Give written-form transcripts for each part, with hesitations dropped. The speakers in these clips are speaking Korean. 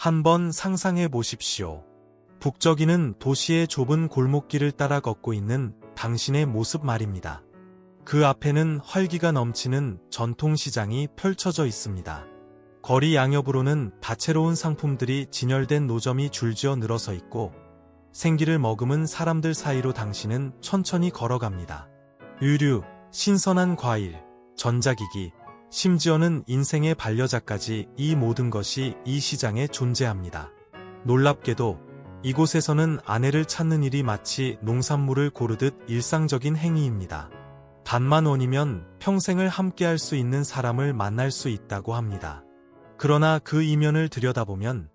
한번 상상해 보십시오. 북적이는 도시의 좁은 골목길을 따라 걷고 있는 당신의 모습 말입니다. 그 앞에는 활기가 넘치는 전통시장이 펼쳐져 있습니다. 거리 양옆으로는 다채로운 상품들이 진열된 노점이 줄지어 늘어서 있고 생기를 머금은 사람들 사이로 당신은 천천히 걸어갑니다. 의류, 신선한 과일, 전자기기, 심지어는 인생의 반려자까지 이 모든 것이 이 시장에 존재합니다. 놀랍게도 이곳에서는 아내를 찾는 일이 마치 농산물을 고르듯 일상적인 행위입니다. 단만 원이면 평생을 함께할 수 있는 사람을 만날 수 있다고 합니다. 그러나 그 이면을 들여다보면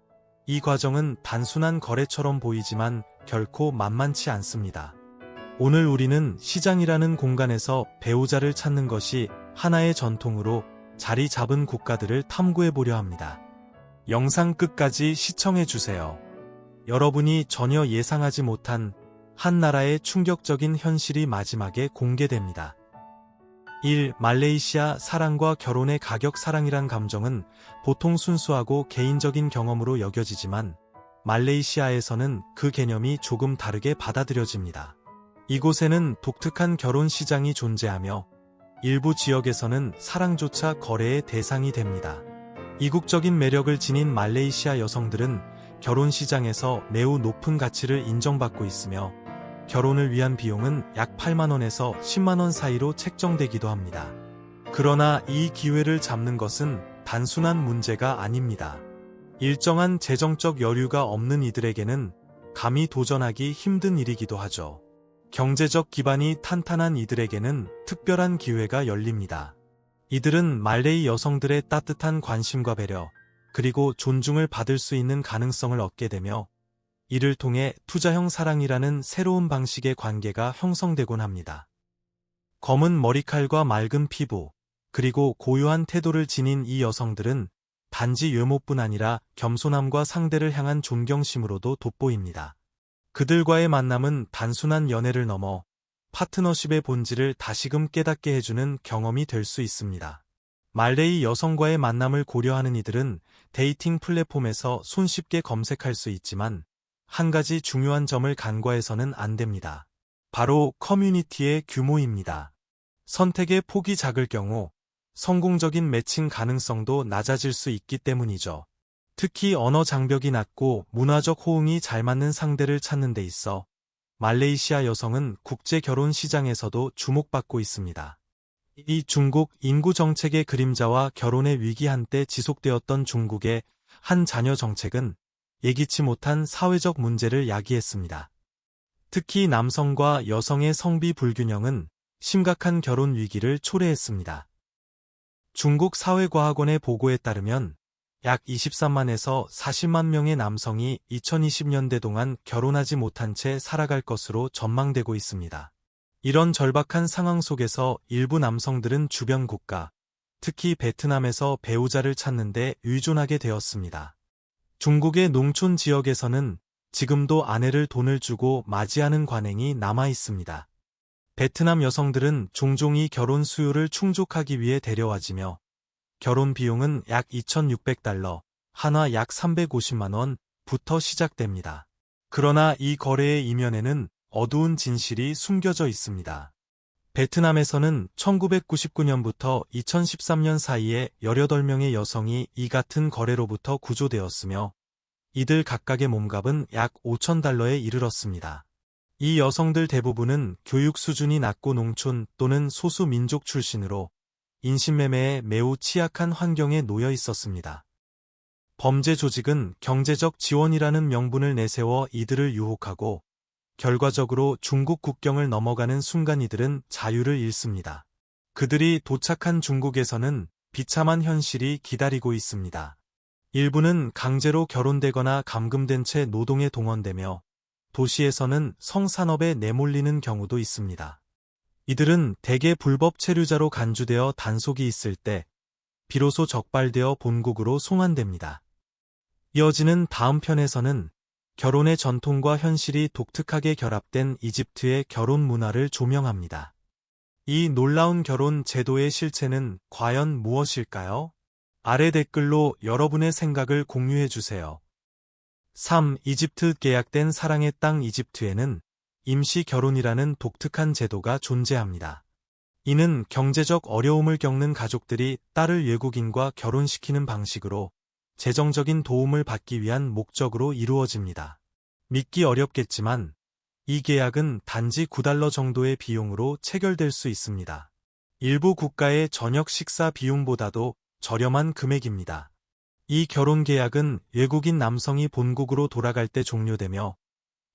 이 과정은 단순한 거래처럼 보이지만 결코 만만치 않습니다. 오늘 우리는 시장이라는 공간에서 배우자를 찾는 것이 하나의 전통으로 자리 잡은 국가들을 탐구해 보려 합니다. 영상 끝까지 시청해주세요. 여러분이 전혀 예상하지 못한 한 나라의 충격적인 현실이 마지막에 공개됩니다. 1. 말레이시아 사랑과 결혼의 가격. 사랑이란 감정은 보통 순수하고 개인적인 경험으로 여겨지지만 말레이시아에서는 그 개념이 조금 다르게 받아들여집니다. 이곳에는 독특한 결혼 시장이 존재하며 일부 지역에서는 사랑조차 거래의 대상이 됩니다. 이국적인 매력을 지닌 말레이시아 여성들은 결혼 시장에서 매우 높은 가치를 인정받고 있으며 결혼을 위한 비용은 약 8만원에서 10만원 사이로 책정되기도 합니다. 그러나 이 기회를 잡는 것은 단순한 문제가 아닙니다. 일정한 재정적 여유가 없는 이들에게는 감히 도전하기 힘든 일이기도 하죠. 경제적 기반이 탄탄한 이들에게는 특별한 기회가 열립니다. 이들은 말레이 여성들의 따뜻한 관심과 배려, 그리고 존중을 받을 수 있는 가능성을 얻게 되며 이를 통해 투자형 사랑이라는 새로운 방식의 관계가 형성되곤 합니다. 검은 머리칼과 맑은 피부, 그리고 고유한 태도를 지닌 이 여성들은 단지 외모뿐 아니라 겸손함과 상대를 향한 존경심으로도 돋보입니다. 그들과의 만남은 단순한 연애를 넘어 파트너십의 본질을 다시금 깨닫게 해주는 경험이 될 수 있습니다. 말레이 여성과의 만남을 고려하는 이들은 데이팅 플랫폼에서 손쉽게 검색할 수 있지만 한 가지 중요한 점을 간과해서는 안 됩니다. 바로 커뮤니티의 규모입니다. 선택의 폭이 작을 경우 성공적인 매칭 가능성도 낮아질 수 있기 때문이죠. 특히 언어 장벽이 낮고 문화적 호응이 잘 맞는 상대를 찾는 데 있어 말레이시아 여성은 국제 결혼 시장에서도 주목받고 있습니다. 이 중국 인구 정책의 그림자와 결혼의 위기. 한때 지속되었던 중국의 한 자녀 정책은 예기치 못한 사회적 문제를 야기했습니다. 특히 남성과 여성의 성비 불균형은 심각한 결혼 위기를 초래했습니다. 중국 사회과학원의 보고에 따르면 약 23만에서 40만 명의 남성이 2020년대 동안 결혼하지 못한 채 살아갈 것으로 전망되고 있습니다. 이런 절박한 상황 속에서 일부 남성들은 주변 국가, 특히 베트남에서 배우자를 찾는 데 의존하게 되었습니다. 중국의 농촌 지역에서는 지금도 아내를 돈을 주고 맞이하는 관행이 남아 있습니다. 베트남 여성들은 종종 이 결혼 수요를 충족하기 위해 데려와지며 결혼 비용은 약 2,600달러, 한화 약 350만원부터 시작됩니다. 그러나 이 거래의 이면에는 어두운 진실이 숨겨져 있습니다. 베트남에서는 1999년부터 2013년 사이에 18명의 여성이 이 같은 거래로부터 구조되었으며 이들 각각의 몸값은 약 5,000달러에 이르렀습니다. 이 여성들 대부분은 교육 수준이 낮고 농촌 또는 소수 민족 출신으로 인신매매에 매우 취약한 환경에 놓여 있었습니다. 범죄 조직은 경제적 지원이라는 명분을 내세워 이들을 유혹하고 결과적으로 중국 국경을 넘어가는 순간 이들은 자유를 잃습니다. 그들이 도착한 중국에서는 비참한 현실이 기다리고 있습니다. 일부는 강제로 결혼되거나 감금된 채 노동에 동원되며 도시에서는 성산업에 내몰리는 경우도 있습니다. 이들은 대개 불법 체류자로 간주되어 단속이 있을 때 비로소 적발되어 본국으로 송환됩니다. 이어지는 다음 편에서는 결혼의 전통과 현실이 독특하게 결합된 이집트의 결혼 문화를 조명합니다. 이 놀라운 결혼 제도의 실체는 과연 무엇일까요? 아래 댓글로 여러분의 생각을 공유해주세요. 3. 이집트 계약된 사랑의 땅. 이집트에는 임시 결혼이라는 독특한 제도가 존재합니다. 이는 경제적 어려움을 겪는 가족들이 딸을 외국인과 결혼시키는 방식으로 재정적인 도움을 받기 위한 목적으로 이루어집니다. 믿기 어렵겠지만 이 계약은 단지 $9 정도의 비용으로 체결될 수 있습니다. 일부 국가의 저녁 식사 비용보다도 저렴한 금액입니다. 이 결혼 계약은 외국인 남성이 본국으로 돌아갈 때 종료되며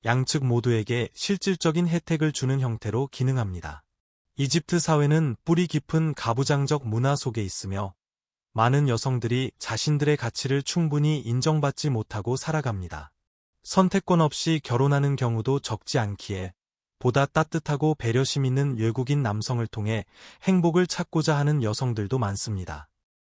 양측 모두에게 실질적인 혜택을 주는 형태로 기능합니다. 이집트 사회는 뿌리 깊은 가부장적 문화 속에 있으며 많은 여성들이 자신들의 가치를 충분히 인정받지 못하고 살아갑니다. 선택권 없이 결혼하는 경우도 적지 않기에 보다 따뜻하고 배려심 있는 외국인 남성을 통해 행복을 찾고자 하는 여성들도 많습니다.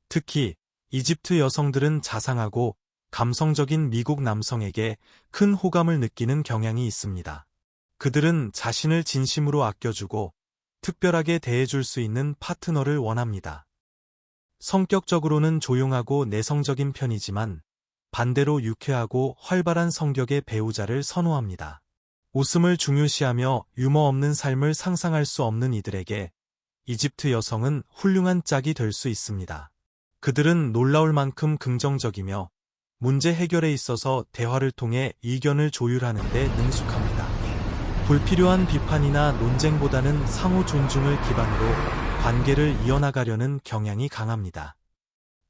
특히 이집트 여성들은 자상하고 감성적인 미국 남성에게 큰 호감을 느끼는 경향이 있습니다. 그들은 자신을 진심으로 아껴주고 특별하게 대해줄 수 있는 파트너를 원합니다. 성격적으로는 조용하고 내성적인 편이지만 반대로 유쾌하고 활발한 성격의 배우자를 선호합니다. 웃음을 중요시하며 유머 없는 삶을 상상할 수 없는 이들에게 이집트 여성은 훌륭한 짝이 될 수 있습니다. 그들은 놀라울 만큼 긍정적이며 문제 해결에 있어서 대화를 통해 의견을 조율하는 데 능숙합니다. 불필요한 비판이나 논쟁보다는 상호 존중을 기반으로 관계를 이어나가려는 경향이 강합니다.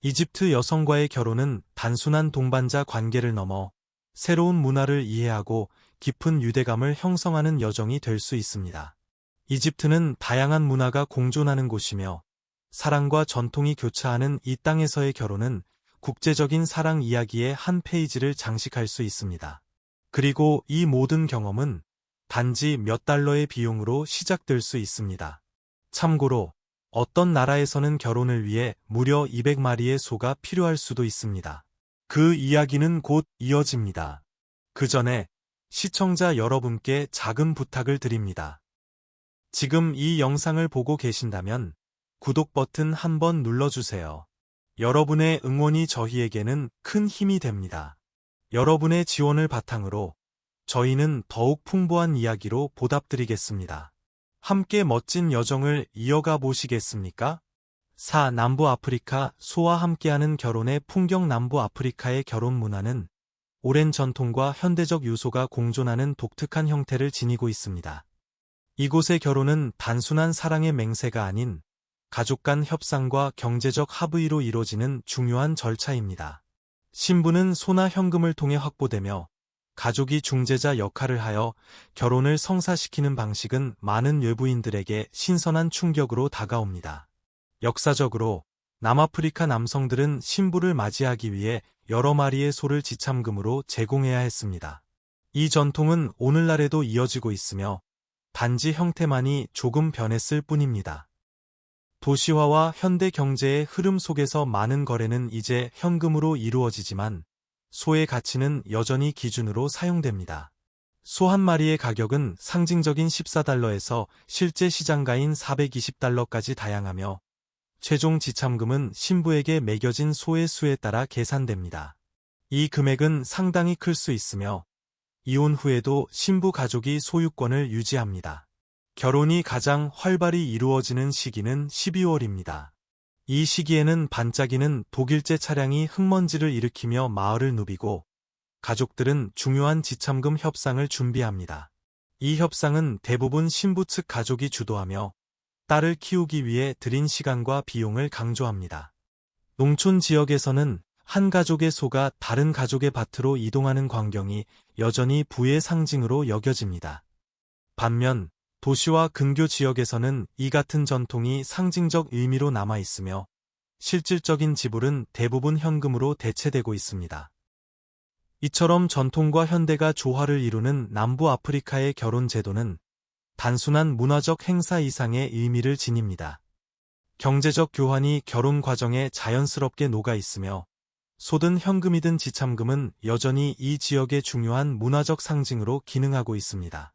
이집트 여성과의 결혼은 단순한 동반자 관계를 넘어 새로운 문화를 이해하고 깊은 유대감을 형성하는 여정이 될 수 있습니다. 이집트는 다양한 문화가 공존하는 곳이며 사랑과 전통이 교차하는 이 땅에서의 결혼은 국제적인 사랑 이야기의 한 페이지를 장식할 수 있습니다. 그리고 이 모든 경험은 단지 몇 달러의 비용으로 시작될 수 있습니다. 참고로 어떤 나라에서는 결혼을 위해 무려 200마리의 소가 필요할 수도 있습니다. 그 이야기는 곧 이어집니다. 그 전에 시청자 여러분께 작은 부탁을 드립니다. 지금 이 영상을 보고 계신다면 구독 버튼 한번 눌러주세요. 여러분의 응원이 저희에게는 큰 힘이 됩니다. 여러분의 지원을 바탕으로 저희는 더욱 풍부한 이야기로 보답드리겠습니다. 함께 멋진 여정을 이어가 보시겠습니까? 4. 남부 아프리카 소와 함께하는 결혼의 풍경. 남부 아프리카의 결혼 문화는 오랜 전통과 현대적 요소가 공존하는 독특한 형태를 지니고 있습니다. 이곳의 결혼은 단순한 사랑의 맹세가 아닌 가족 간 협상과 경제적 합의로 이루어지는 중요한 절차입니다. 신부는 소나 현금을 통해 확보되며 가족이 중재자 역할을 하여 결혼을 성사시키는 방식은 많은 외부인들에게 신선한 충격으로 다가옵니다. 역사적으로 남아프리카 남성들은 신부를 맞이하기 위해 여러 마리의 소를 지참금으로 제공해야 했습니다. 이 전통은 오늘날에도 이어지고 있으며 단지 형태만이 조금 변했을 뿐입니다. 도시화와 현대 경제의 흐름 속에서 많은 거래는 이제 현금으로 이루어지지만 소의 가치는 여전히 기준으로 사용됩니다. 소 한 마리의 가격은 상징적인 $14에서 실제 시장가인 $420까지 다양하며 최종 지참금은 신부에게 매겨진 소의 수에 따라 계산됩니다. 이 금액은 상당히 클 수 있으며 이혼 후에도 신부 가족이 소유권을 유지합니다. 결혼이 가장 활발히 이루어지는 시기는 12월입니다. 이 시기에는 반짝이는 독일제 차량이 흙먼지를 일으키며 마을을 누비고 가족들은 중요한 지참금 협상을 준비합니다. 이 협상은 대부분 신부 측 가족이 주도하며 딸을 키우기 위해 들인 시간과 비용을 강조합니다. 농촌 지역에서는 한 가족의 소가 다른 가족의 밭으로 이동하는 광경이 여전히 부의 상징으로 여겨집니다. 반면 도시와 근교 지역에서는 이 같은 전통이 상징적 의미로 남아있으며 실질적인 지불은 대부분 현금으로 대체되고 있습니다. 이처럼 전통과 현대가 조화를 이루는 남부 아프리카의 결혼 제도는 단순한 문화적 행사 이상의 의미를 지닙니다. 경제적 교환이 결혼 과정에 자연스럽게 녹아 있으며 소든 현금이든 지참금은 여전히 이 지역의 중요한 문화적 상징으로 기능하고 있습니다.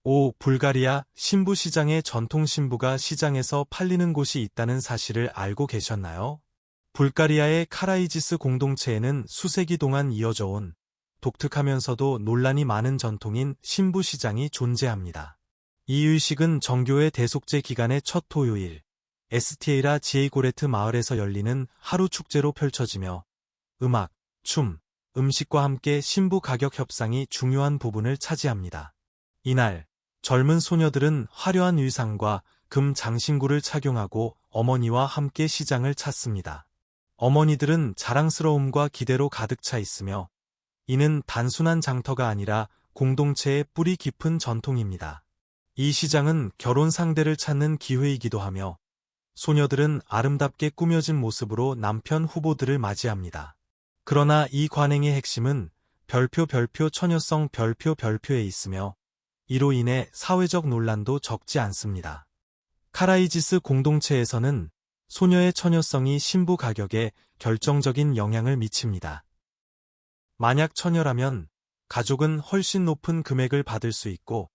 5. 불가리아 신부 시장의 전통 신부가 시장에서 팔리는 곳이 있다는 사실을 알고 계셨나요? 불가리아의 카라이지스 공동체에는 수세기 동안 이어져 온 독특하면서도 논란이 많은 전통인 신부시장이 존재합니다. 이 의식은 정교회 대속제 기간의 첫 토요일, 에스티에이라 지에이고레트 마을에서 열리는 하루 축제로 펼쳐지며 음악, 춤, 음식과 함께 신부 가격 협상이 중요한 부분을 차지합니다. 이날, 젊은 소녀들은 화려한 의상과 금 장신구를 착용하고 어머니와 함께 시장을 찾습니다. 어머니들은 자랑스러움과 기대로 가득 차 있으며 이는 단순한 장터가 아니라 공동체의 뿌리 깊은 전통입니다. 이 시장은 결혼 상대를 찾는 기회이기도 하며 소녀들은 아름답게 꾸며진 모습으로 남편 후보들을 맞이합니다. 그러나 이 관행의 핵심은 별표 처녀성 별표에 있으며 이로 인해 사회적 논란도 적지 않습니다. 카라이지스 공동체에서는 소녀의 처녀성이 신부 가격에 결정적인 영향을 미칩니다. 만약 처녀라면 가족은 훨씬 높은 금액을 받을 수 있고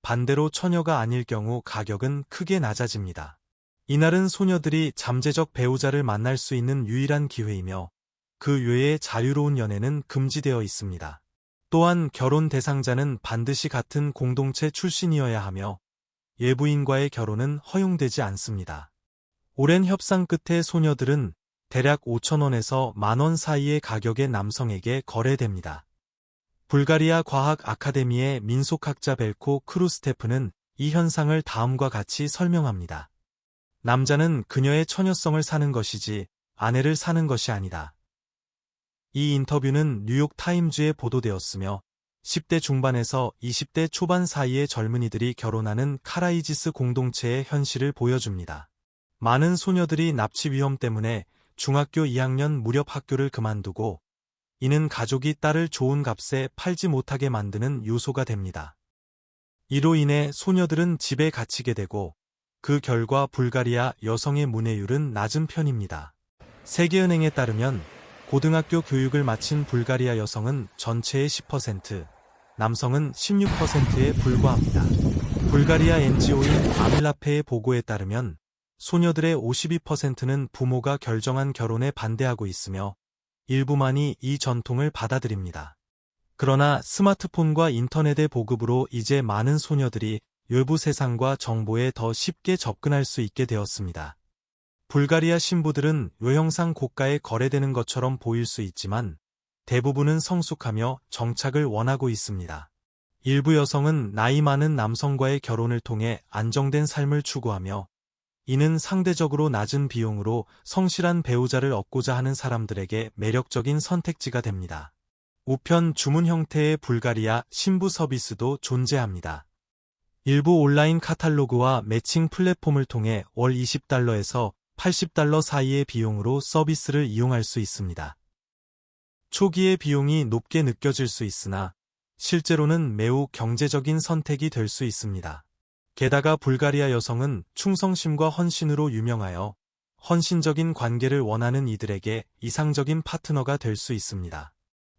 반대로 처녀가 아닐 경우 가격은 크게 낮아집니다. 이날은 소녀들이 잠재적 배우자를 만날 수 있는 유일한 기회이며 그 외에 자유로운 연애는 금지되어 있습니다. 또한 결혼 대상자는 반드시 같은 공동체 출신이어야 하며 예부인과의 결혼은 허용되지 않습니다. 오랜 협상 끝에 소녀들은 대략 5,000원에서 10,000원 사이의 가격의 남성에게 거래됩니다. 불가리아 과학 아카데미의 민속학자 벨코 크루스테프는 이 현상을 다음과 같이 설명합니다. 남자는 그녀의 처녀성을 사는 것이지 아내를 사는 것이 아니다. 이 인터뷰는 뉴욕 타임즈에 보도되었으며 10대 중반에서 20대 초반 사이의 젊은이들이 결혼하는 카라이지스 공동체의 현실을 보여줍니다. 많은 소녀들이 납치 위험 때문에 중학교 2학년 무렵 학교를 그만두고 이는 가족이 딸을 좋은 값에 팔지 못하게 만드는 요소가 됩니다. 이로 인해 소녀들은 집에 갇히게 되고 그 결과 불가리아 여성의 문해율은 낮은 편입니다. 세계은행에 따르면 고등학교 교육을 마친 불가리아 여성은 전체의 10%, 남성은 16%에 불과합니다. 불가리아 NGO인 아밀라페의 보고에 따르면 소녀들의 52%는 부모가 결정한 결혼에 반대하고 있으며 일부만이 이 전통을 받아들입니다. 그러나 스마트폰과 인터넷의 보급으로 이제 많은 소녀들이 외부 세상과 정보에 더 쉽게 접근할 수 있게 되었습니다. 불가리아 신부들은 외형상 고가에 거래되는 것처럼 보일 수 있지만 대부분은 성숙하며 정착을 원하고 있습니다. 일부 여성은 나이 많은 남성과의 결혼을 통해 안정된 삶을 추구하며 이는 상대적으로 낮은 비용으로 성실한 배우자를 얻고자 하는 사람들에게 매력적인 선택지가 됩니다. 우편 주문 형태의 불가리아 신부 서비스도 존재합니다. 일부 온라인 카탈로그와 매칭 플랫폼을 통해 월 $20에서 $80 사이의 비용으로 서비스를 이용할 수 있습니다. 초기의 비용이 높게 느껴질 수 있으나 실제로는 매우 경제적인 선택이 될 수 있습니다. 게다가 불가리아 여성은 충성심과 헌신으로 유명하여 헌신적인 관계를 원하는 이들에게 이상적인 파트너가 될 수 있습니다.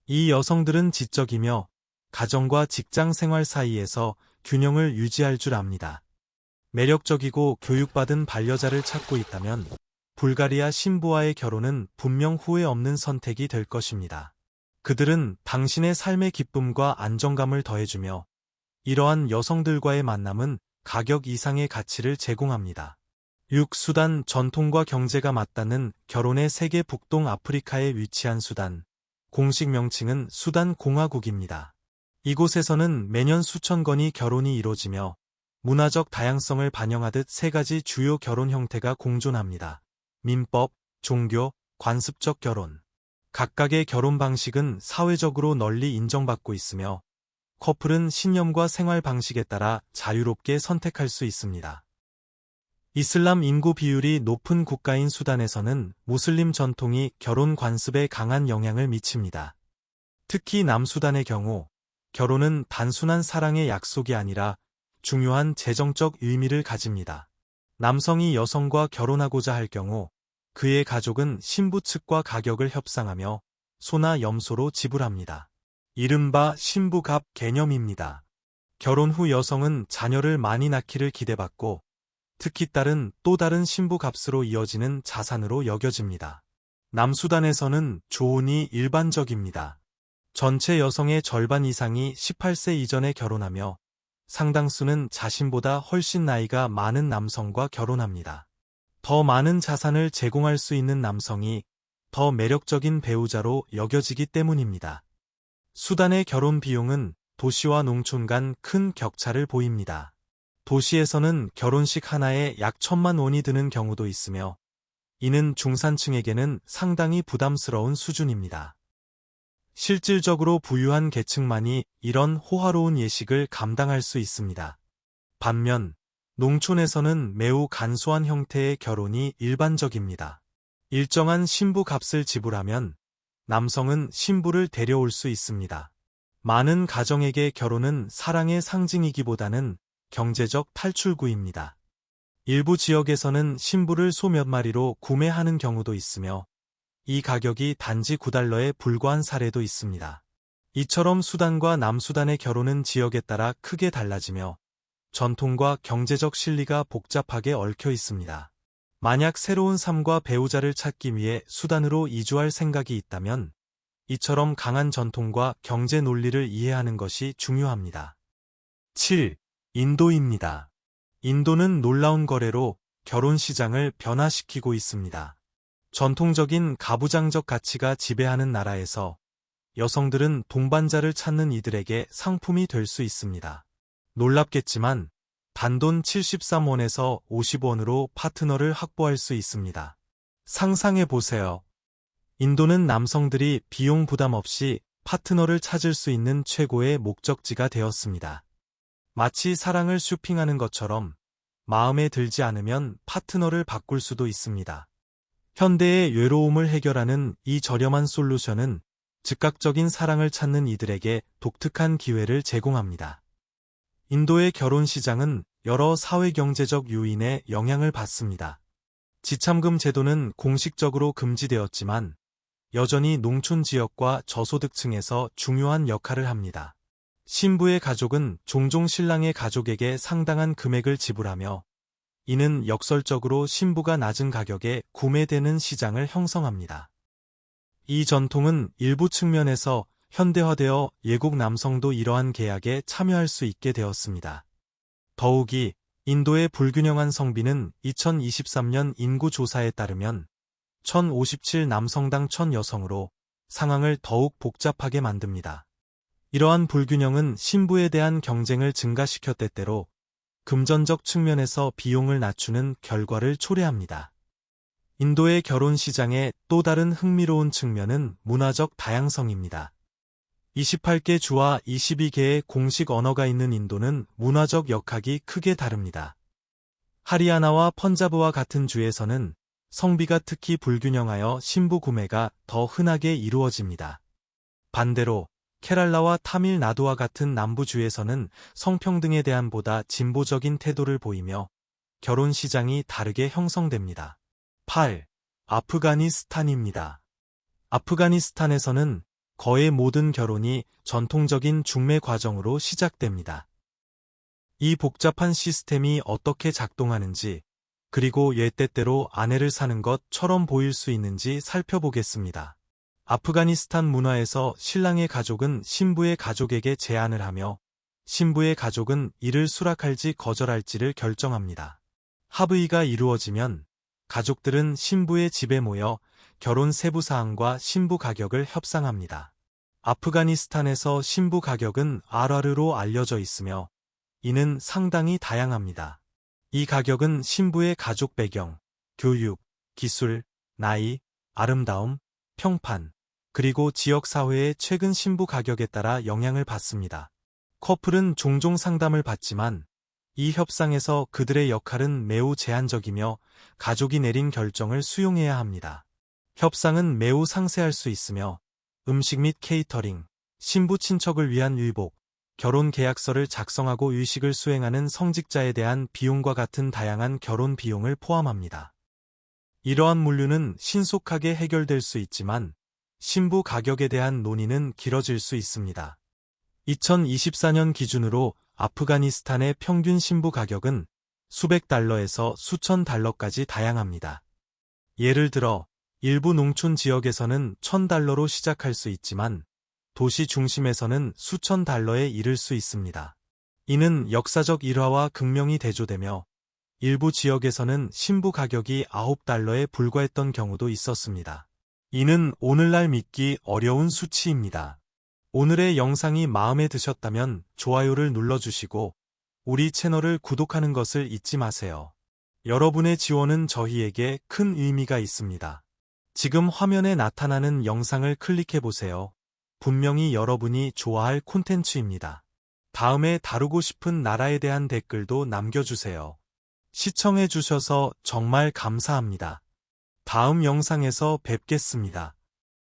이 여성들은 지적이며 가정과 직장 생활 사이에서 균형을 유지할 줄 압니다. 매력적이고 교육받은 반려자를 찾고 있다면 불가리아 신부와의 결혼은 분명 후회 없는 선택이 될 것입니다. 그들은 당신의 삶의 기쁨과 안정감을 더해주며 이러한 여성들과의 만남은 가격 이상의 가치를 제공합니다. 6. 수단 전통과 경제가 맞닿는 결혼의 세계 북동 아프리카에 위치한 수단. 공식 명칭은 수단 공화국입니다. 이곳에서는 매년 수천 건의 결혼이 이루어지며 문화적 다양성을 반영하듯 세 가지 주요 결혼 형태가 공존합니다. 민법, 종교, 관습적 결혼. 각각의 결혼 방식은 사회적으로 널리 인정받고 있으며 커플은 신념과 생활 방식에 따라 자유롭게 선택할 수 있습니다. 이슬람 인구 비율이 높은 국가인 수단에서는 무슬림 전통이 결혼 관습에 강한 영향을 미칩니다. 특히 남수단의 경우 결혼은 단순한 사랑의 약속이 아니라 중요한 재정적 의미를 가집니다. 남성이 여성과 결혼하고자 할 경우 그의 가족은 신부 측과 가격을 협상하며 소나 염소로 지불합니다. 이른바 신부갑 개념입니다. 결혼 후 여성은 자녀를 많이 낳기를 기대받고 특히 딸은 또 다른 신부값으로 이어지는 자산으로 여겨집니다. 남수단에서는 조혼이 일반적입니다. 전체 여성의 절반 이상이 18세 이전에 결혼하며 상당수는 자신보다 훨씬 나이가 많은 남성과 결혼합니다. 더 많은 자산을 제공할 수 있는 남성이 더 매력적인 배우자로 여겨지기 때문입니다. 수단의 결혼 비용은 도시와 농촌 간 큰 격차를 보입니다. 도시에서는 결혼식 하나에 약 1,000만 원이 드는 경우도 있으며 이는 중산층에게는 상당히 부담스러운 수준입니다. 실질적으로 부유한 계층만이 이런 호화로운 예식을 감당할 수 있습니다. 반면 농촌에서는 매우 간소한 형태의 결혼이 일반적입니다. 일정한 신부 값을 지불하면 남성은 신부를 데려올 수 있습니다. 많은 가정에게 결혼은 사랑의 상징이기보다는 경제적 탈출구입니다. 일부 지역에서는 신부를 소 몇 마리로 구매하는 경우도 있으며 이 가격이 단지 9달러에 불과한 사례도 있습니다. 이처럼 수단과 남수단의 결혼은 지역에 따라 크게 달라지며 전통과 경제적 실리가 복잡하게 얽혀 있습니다. 만약 새로운 삶과 배우자를 찾기 위해 수단으로 이주할 생각이 있다면 이처럼 강한 전통과 경제 논리를 이해하는 것이 중요합니다. 7. 인도입니다. 인도는 놀라운 거래로 결혼 시장을 변화시키고 있습니다. 전통적인 가부장적 가치가 지배하는 나라에서 여성들은 동반자를 찾는 이들에게 상품이 될 수 있습니다. 놀랍겠지만 단돈 73원에서 50원으로 파트너를 확보할 수 있습니다. 상상해 보세요. 인도는 남성들이 비용 부담 없이 파트너를 찾을 수 있는 최고의 목적지가 되었습니다. 마치 사랑을 쇼핑하는 것처럼 마음에 들지 않으면 파트너를 바꿀 수도 있습니다. 현대의 외로움을 해결하는 이 저렴한 솔루션은 즉각적인 사랑을 찾는 이들에게 독특한 기회를 제공합니다. 인도의 결혼 시장은 여러 사회경제적 요인에 영향을 받습니다. 지참금 제도는 공식적으로 금지되었지만 여전히 농촌 지역과 저소득층에서 중요한 역할을 합니다. 신부의 가족은 종종 신랑의 가족에게 상당한 금액을 지불하며 이는 역설적으로 신부가 낮은 가격에 구매되는 시장을 형성합니다. 이 전통은 일부 측면에서 현대화되어 예국 남성도 이러한 계약에 참여할 수 있게 되었습니다. 더욱이 인도의 불균형한 성비는 2023년 인구조사에 따르면 1,057 남성당 1,000 여성으로 상황을 더욱 복잡하게 만듭니다. 이러한 불균형은 신부에 대한 경쟁을 증가시켜 때때로 금전적 측면에서 비용을 낮추는 결과를 초래합니다. 인도의 결혼 시장의 또 다른 흥미로운 측면은 문화적 다양성입니다. 28개 주와 22개의 공식 언어가 있는 인도는 문화적 역학이 크게 다릅니다. 하리아나와 펀자브와 같은 주에서는 성비가 특히 불균형하여 신부 구매가 더 흔하게 이루어집니다. 반대로 케랄라와 타밀나두와 같은 남부주에서는 성평등에 대한 보다 진보적인 태도를 보이며 결혼 시장이 다르게 형성됩니다. 8. 아프가니스탄입니다. 아프가니스탄에서는 거의 모든 결혼이 전통적인 중매 과정으로 시작됩니다. 이 복잡한 시스템이 어떻게 작동하는지 그리고 옛때대로 아내를 사는 것처럼 보일 수 있는지 살펴보겠습니다. 아프가니스탄 문화에서 신랑의 가족은 신부의 가족에게 제안을 하며 신부의 가족은 이를 수락할지 거절할지를 결정합니다. 합의가 이루어지면 가족들은 신부의 집에 모여 결혼 세부 사항과 신부 가격을 협상합니다. 아프가니스탄에서 신부 가격은 아라르로 알려져 있으며 이는 상당히 다양합니다. 이 가격은 신부의 가족 배경, 교육, 기술, 나이, 아름다움, 평판, 그리고 지역사회의 최근 신부 가격에 따라 영향을 받습니다. 커플은 종종 상담을 받지만 이 협상에서 그들의 역할은 매우 제한적이며 가족이 내린 결정을 수용해야 합니다. 협상은 매우 상세할 수 있으며 음식 및 케이터링, 신부 친척을 위한 의복, 결혼 계약서를 작성하고 의식을 수행하는 성직자에 대한 비용과 같은 다양한 결혼 비용을 포함합니다. 이러한 물류는 신속하게 해결될 수 있지만 신부 가격에 대한 논의는 길어질 수 있습니다. 2024년 기준으로 아프가니스탄의 평균 신부 가격은 수백 달러에서 수천 달러까지 다양합니다. 예를 들어 일부 농촌 지역에서는 $1,000로 시작할 수 있지만 도시 중심에서는 수천 달러에 이를 수 있습니다. 이는 역사적 일화와 극명히 대조되며 일부 지역에서는 신부 가격이 9달러에 불과했던 경우도 있었습니다. 이는 오늘날 믿기 어려운 수치입니다. 오늘의 영상이 마음에 드셨다면 좋아요를 눌러주시고 우리 채널을 구독하는 것을 잊지 마세요. 여러분의 지원은 저희에게 큰 의미가 있습니다. 지금 화면에 나타나는 영상을 클릭해보세요. 분명히 여러분이 좋아할 콘텐츠입니다. 다음에 다루고 싶은 나라에 대한 댓글도 남겨주세요. 시청해주셔서 정말 감사합니다. 다음 영상에서 뵙겠습니다.